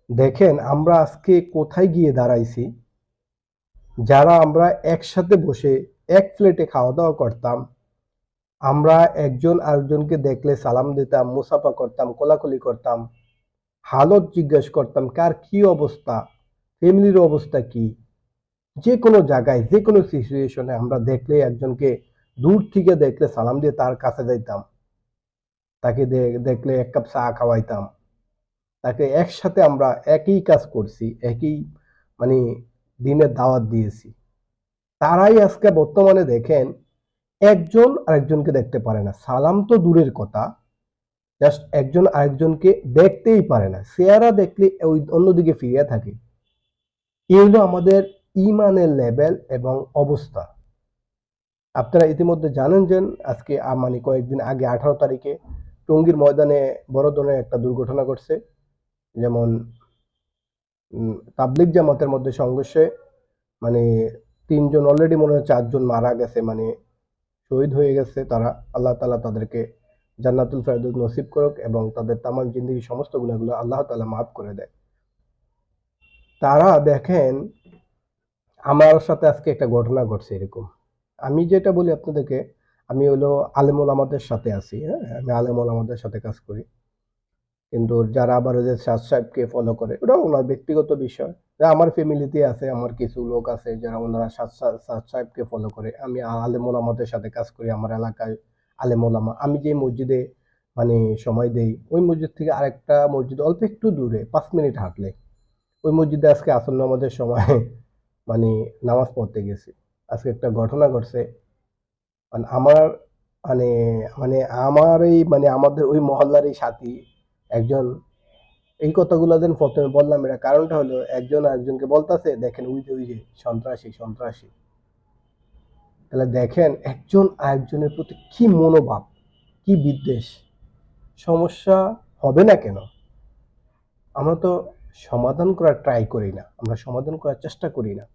দেখেন আমরা আজকে কোথায় গিয়ে দাঁড়াইছি। যারা আমরা একসাথে বসে এক প্লেটে খাওয়া দাওয়া করতাম, আমরা একজন আরেকজনকে দেখলে সালাম দিতাম, মুসাফা করতাম, কোলাকুলি করতাম, হালত জিজ্ঞেস করতাম কার কি অবস্থা, ফ্যামিলির অবস্থা কি। যে কোনো জায়গায় যে কোনো সিচুয়েশনে আমরা দেখলে একজনকে দূর থেকে দেখলে সালাম দিয়ে তার কাছে যাইতাম, তাকে দেখলে এক কাপ চা খাওয়াইতাম, তাকে একসাথে আমরা একই কাজ করছি, একই মানে দিনের দাওয়াত দিয়েছি। তারাই আজকে বর্তমানে দেখেন একজন আরেকজনকে দেখতে পারে না, সালাম তো দূরের কথা, জাস্ট একজন আরেকজনকে দেখতেই পারে না, চেহারা দেখলে ওই অন্যদিকে ফিরিয়ে থাকে। এই হলো আমাদের ইমানের লেভেল এবং অবস্থা। আপনারা ইতিমধ্যে জানেন যে আজকে মানে কয়েকদিন আগে 18 তারিখে টঙ্গীর ময়দানে বড় ধরনের একটা দুর্ঘটনা ঘটছে। যেমন তাবলিগ জামাতের মধ্যে সংঘর্ষে মানে 3 জন, অলরেডি মনে হয় 4 জন মারা গেছে, মানে শহীদ হয়ে গেছে তারা। আল্লাহ তাআলা তাদেরকে জান্নাতুল ফেরদৌস নসিব করুক এবং তাদের তামাম জিন্দেগি সমস্ত গুনাহগুলো আল্লাহ তাআলা মাফ করে দেয়। তারা দেখেন আমার সাথে আজকে একটা ঘটনা ঘটছে এরকম। আমি যেটা বলি আপনাদেরকে, আমি হলো আলেম ওলামাদের সাথে আছি, হ্যাঁ? আমি আলেম ওলামাদের সাথে কাজ করি। কিন্তু যারা আবার ওই যে সাদ সাহেবকে ফলো করে, ওটা ওনার ব্যক্তিগত বিষয়। আমার ফ্যামিলিতে আছে, আমার কিছু লোক আছে যারা ওনারা সাদ সাহেবকে ফলো করে। আমি আলেম ওলামাদের সাথে কাজ করি আমার এলাকায়। আলেম ওলামা, আমি যে মসজিদে মানে সময় দেই, ওই মসজিদ থেকে আরেকটা মসজিদ অল্প একটু দূরে, 5 মিনিট হাঁটলে ওই মসজিদে আজকে আসর নামাজের সময় মানে নামাজ পড়তে গেছি। আজকে একটা ঘটনা ঘটছে। মানে আমার মানে মানে আমার এই মানে আমাদের ওই মহল্লার এই সাথী একজন, এই কথাগুলো যেন প্রথমে বললাম, এটা কারণটা হলো একজন আরেকজনকে বলতাছে দেখেন ওই যে সন্ত্রাসী সন্ত্রাসী। তাহলে দেখেন একজন আরেকজনের প্রতি কি মনোভাব, কি বিদ্বেষ। সমস্যা হবে না কেন? আমরা তো সমাধান করার ট্রাই করি না, আমরা সমাধান করার চেষ্টা করি না।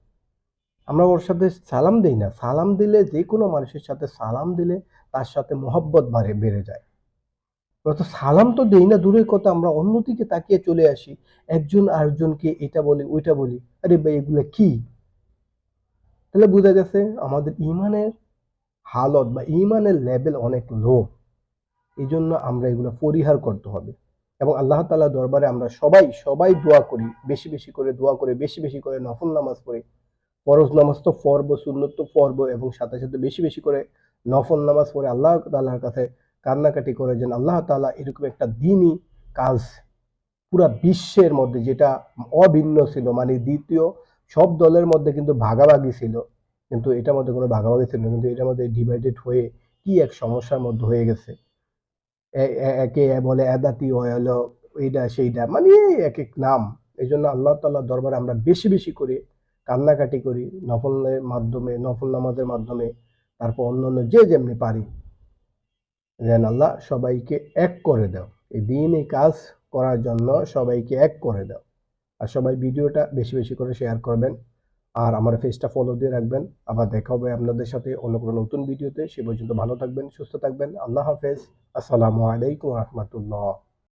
আমরা ওর সাথে সালাম দেই না। সালাম দিলে, যে কোনো মানুষের সাথে সালাম দিলে তার সাথে মহব্বত বেড়ে যায়। আমরা তো সালাম তো দেই না দূরের কথা, আমরা অন্যদিকে তাকিয়ে চলে আসি। একজন আরেকজনকে এটা বলি ওইটা বলি। আরে ভাই এগুলা কি? তাহলে বোঝা গেছে আমাদের ইমানের হালত বা ইমানের লেভেল অনেক লো। এই জন্য আমরা এগুলো পরিহার করতে হবে। এবং আল্লাহ তাআলার দরবারে আমরা সবাই সবাই দোয়া করি, বেশি বেশি করে দোয়া করে, বেশি বেশি করে নফল নামাজ পড়ি। ফরজ নামাজ তো পড়বো, সুন্নত তো পড়বো, এবং সাথে সাথে বেশি বেশি করে নফল নামাজ পড়ে আল্লাহ তাআলার কাছে কান্নাকাটি করে যেন আল্লাহ তাআলা এরকম একটা দিনই কাজ পুরা বিশ্বের মধ্যে, যেটা অভিন্ন ছিল, মানে দ্বিতীয় সব দলের মধ্যে কিন্তু ভাগাভাগি ছিল, কিন্তু এটার মধ্যে কোনো ভাগাভাগি ছিল না, কিন্তু এটার মধ্যে ডিভাইডেড হয়ে কি এক সমস্যার মধ্যে হয়ে গেছে। একে বলে এদাতি হলো এইটা সেইটা, মানে এক এক নাম। এই জন্য আল্লাহ তাআলার দরবারে আমরা বেশি বেশি করে কান্নাকাটি করি, নফলের মাধ্যমে, নফল নামাজের মাধ্যমে, তারপর অন্যান্য যে যেমনি পারি, যেন আল্লাহ সবাইকে এক করে দাও। এই দিন এই কাজ করার জন্য সবাইকে এক করে দাও। আর সবাই ভিডিওটা বেশি বেশি করে শেয়ার করবেন। আর আমার পেজটা ফলো দিয়ে রাখবেন। আবার দেখা হবে আপনাদের সাথে অন্য কোনো নতুন ভিডিওতে। সে পর্যন্ত ভালো থাকবেন, সুস্থ থাকবেন। আল্লাহ হাফেজ। আসসালামু আলাইকুম ওয়া রাহমাতুল্লাহ।